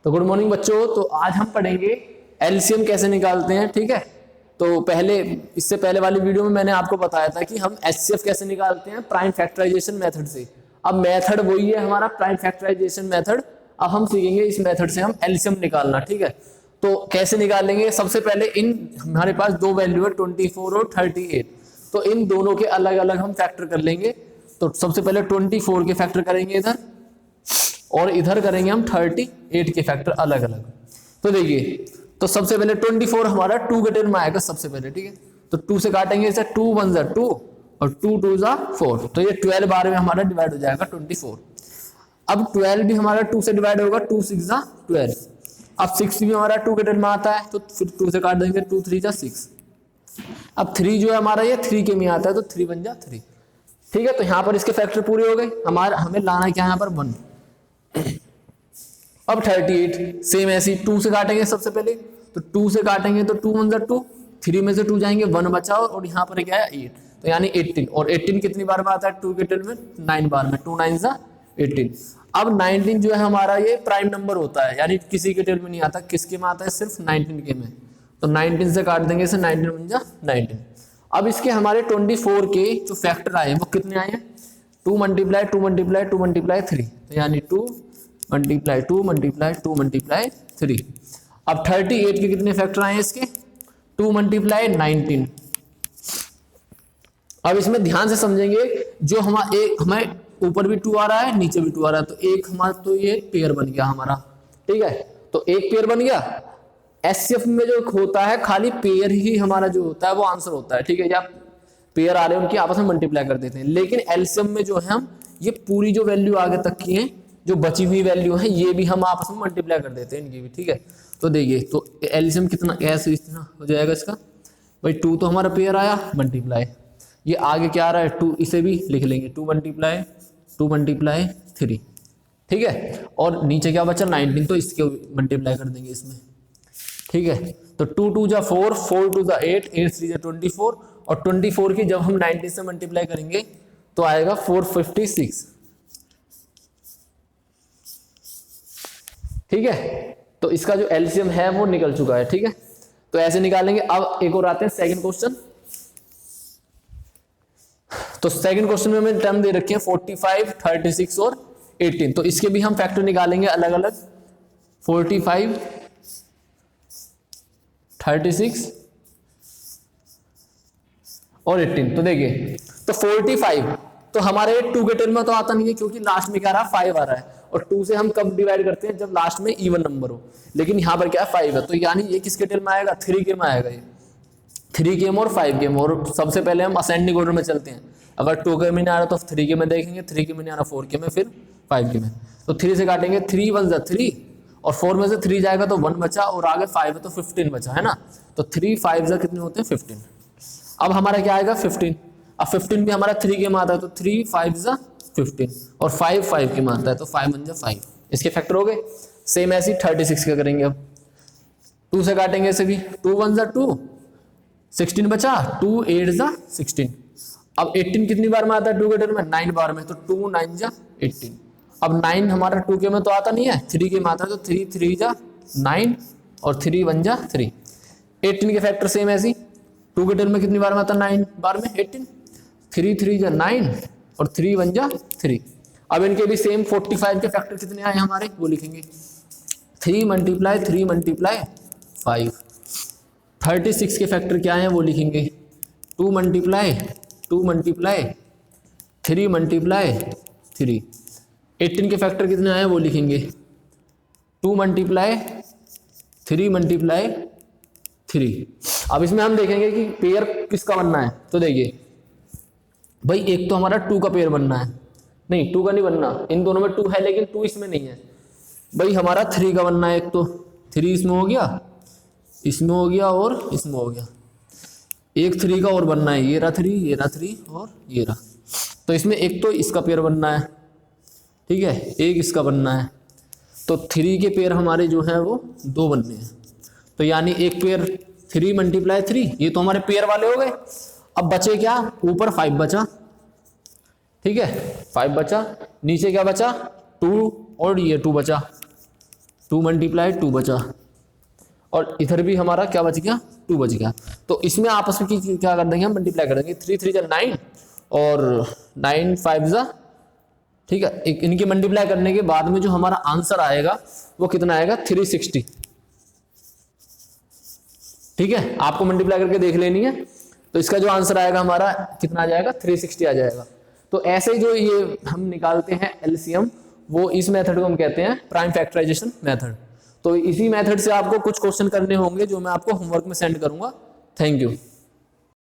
तो good morning बच्चों। तो आज हम पढ़ेंगे एलसीएम कैसे निकालते हैं। ठीक है, तो इससे पहले वाली वीडियो में मैंने आपको बताया था कि हम एचसीएफ कैसे निकालते हैं प्राइम फैक्टराइजेशन मेथड से। अब मेथड वही है हमारा प्राइम फैक्टराइजेशन मेथड। अब हम सीखेंगे इस मेथड से हम एलसीएम निकालना। ठीक है, तो कैसे निकालेंगे? सबसे पहले हमारे पास दो वैल्यू है 24 और 38, तो इन दोनों के अलग अलग हम फैक्टर कर लेंगे। तो सबसे पहले 24 के फैक्टर करेंगे इधर, और इधर करेंगे हम 38 के फैक्टर अलग अलग। तो देखिए, तो सबसे पहले 24 हमारा 2 के टर्म में आएगा सबसे पहले। ठीक है, तो 2 से काटेंगे इसे, 2 1 जा 2 और 2 2 जा 4, तो ये 12 बार में हमारा डिवाइड हो जाएगा 24। अब 12 भी हमारा 2 से डिवाइड होगा, 2 6 जा 12। अब 6 भी हमारा 2 के टर्म में आता है, तो फिर 2 से काट देंगे, 2 3 जा 6। अब 3 जो है हमारा ये 3 के में आता है, तो 3 1 जा 3। ठीक है, तो यहाँ पर इसके फैक्टर पूरे हो गए। हमें लाना है क्या यहाँ पर 1। अब 38 सेम ऐसी 2 से काटेंगे सबसे पहले, तो 2 से काटेंगे तो 2 1 जा 2, 3 में से 2 जाएंगे, 1 बचा और यहाँ पर क्या है 8, तो यानी 18। और 18 कितनी बार में आता है 2 के टर्म में? 9 बार में, 2 9 जा 18। अब 19 जो है हमारा ये प्राइम नंबर होता है, यानी किसी के टर्म में नहीं आता, किसके में आता है? सिर्फ 19 के में। तो 19 से काट देंगे इसे, 19 1 जा 19। अब इसके हमारे 24 के जो फैक्टर आए वो कितने आए हैं? 2 मल्टीप्लाई 2 मल्टीप्लाई 2 मल्टीप्लाई 3, तो यानी 2 मल्टीप्लाई 2 मल्टीप्लाई 2 मल्टीप्लाई 3। अब 38 के कितने फैक्टर आए हैं इसके? 2 मल्टीप्लाई 19। अब इसमें ध्यान से समझेंगे, जो हमारे ऊपर भी 2 आ रहा है, नीचे भी 2 आ रहा है, तो एक हमारा तो ये पेयर बन गया हमारा। ठीक है, तो एक पेयर बन गया। एचसीएफ में जो होता है खाली पेयर ही हमारा जो होता है वो आंसर होता है। ठीक है, या पेयर आ रहे हैं उनकी आपस में मल्टीप्लाई कर देते हैं। लेकिन एलसीएम में जो है हम ये पूरी जो वैल्यू आगे तक की है, जो बची हुई वैल्यू है, ये भी हम आपस में मल्टीप्लाई कर देते हैं इनकी भी। ठीक है, तो देखिए, तो एलसीएम कितना कैसे इतना हो जाएगा इसका? भाई 2 तो हमारा पेयर आया, मल्टीप्लाई ये आगे क्या आ रहा है 2, इसे भी लिख लेंगे 2 मल्टीप्लाई 3। ठीक है, और नीचे क्या बचा 19, तो इसके मल्टीप्लाई कर देंगे इसमें। ठीक है, तो 2 2 जा 4, 4 2 जा 8, 8 3 जा 24, और 24 की जब हम 19 से मल्टीप्लाई करेंगे तो आएगा 456। ठीक है, तो इसका जो एलसीएम है वो निकल चुका है। ठीक है, तो ऐसे निकालेंगे। अब एक और आते हैं सेकंड क्वेश्चन। तो सेकंड क्वेश्चन में हमें टर्म दे रखे हैं 45, 36 और 18, तो इसके भी हम फैक्टर निकालेंगे अलग अलग। 45, 36 और 18। तो देखिए, तो 45 तो हमारे 2 के टर्म में तो आता नहीं है, क्योंकि लास्ट में क्या रहा 5 आ रहा है, और 2 से हम कब डिवाइड करते हैं? जब लास्ट में इवन नंबर हो। लेकिन यहाँ पर क्या है 5 है, तो यानी ये किसके टर्म में आएगा? 3 के में आएगा। ये 3 के में और 5 के में। और सबसे पहले हम असेंडिंग ऑर्डर में चलते हैं। अगर 2 के में नहीं आ रहा तो 3 के में देखेंगे, 3 के में नहीं आ रहा 4 के में, फिर 5 के में। तो 3 से काटेंगे, 3 1 जा 3, और 4 में से 3 जाएगा तो 1 बचा, और आगे 5 है तो 15 बचा, है ना। तो 3 5 जा कितने होते हैं? 15। अब हमारा क्या आएगा 15। अब 15 भी हमारा 3 के में आता है, तो 3 5 जा 15, और 5 5 के में आता है, तो 5 1 जा 5। इसके फैक्टर हो गए। सेम ऐसे 36 का करेंगे। अब 2 से काटेंगे इसे भी, 2 1 जा 2, 16 बचा, 2 8 जा 16। अब 18 कितनी बार में आता है 2 के टर्म में? 9 बार में, तो 2 9 जा 18। अब 9 हमारा 2 के में तो आता नहीं है, 3 के में आता है, तो 3 3 जा 9 और 3 1 जा 3। 18 के फैक्टर सेम ऐसी 2 के टर्म में कितनी बार में आता है? 9 बार में 18, 3 3 जा 9 और 3 1 जा 3। अब इनके भी सेम 45 के फैक्टर कितने आए हमारे वो लिखेंगे, 3 मल्टीप्लाई 3 मल्टीप्लाई 5। 36 के फैक्टर क्या है वो लिखेंगे, 2 मल्टीप्लाई 2 मल्टीप्लाई 3 मल्टीप्लाई 3। 18 के फैक्टर कितने आए वो लिखेंगे, 2 मल्टीप्लाई 3 मल्टीप्लाई 3। अब इसमें हम देखेंगे कि पेयर किसका बनना है। तो देखिए भाई, एक तो हमारा 2 का पेयर बनना है, नहीं 2 का नहीं बनना, इन दोनों में 2 है लेकिन 2 इसमें नहीं है। भाई हमारा 3 का बनना है, एक तो 3 इसमें हो गया, इसमें हो गया और इसमें हो गया। एक 3 का और बनना है, ये रहा 3, ये रहा 3 और ये रहा। तो इसमें एक तो इसका पेयर बनना है, ठीक है, एक इसका बनना है। तो 3 के पेयर हमारे जो है वो 2 बनने हैं। तो यानी एक पेयर 3 मल्टीप्लाई 3, ये तो हमारे पेयर वाले हो गए। अब बचे क्या? ऊपर 5 बचा, ठीक है, 5 बचा, नीचे क्या बचा? 2 और ये 2 बचा, 2 मल्टीप्लाई 2 बचा, और इधर भी हमारा क्या बच गया, 2 बच गया। तो इसमें आपस में क्या कर देंगे हम, मल्टीप्लाई कर देंगे। 3 3 जा 9 और 9 5 जा, ठीक है। इनकी मल्टीप्लाई करने के बाद में जो हमारा आंसर आएगा वो कितना आएगा, 360। ठीक है, आपको मल्टीप्लाई करके देख लेनी है। तो इसका जो आंसर आएगा हमारा कितना आ जाएगा, 360 आ जाएगा। तो ऐसे जो ये हम निकालते हैं एलसीएम, वो इस मेथड को हम कहते हैं प्राइम फैक्टराइजेशन मेथड। तो इसी मेथड से आपको कुछ क्वेश्चन करने होंगे जो मैं आपको होमवर्क में सेंड करूंगा। Thank you.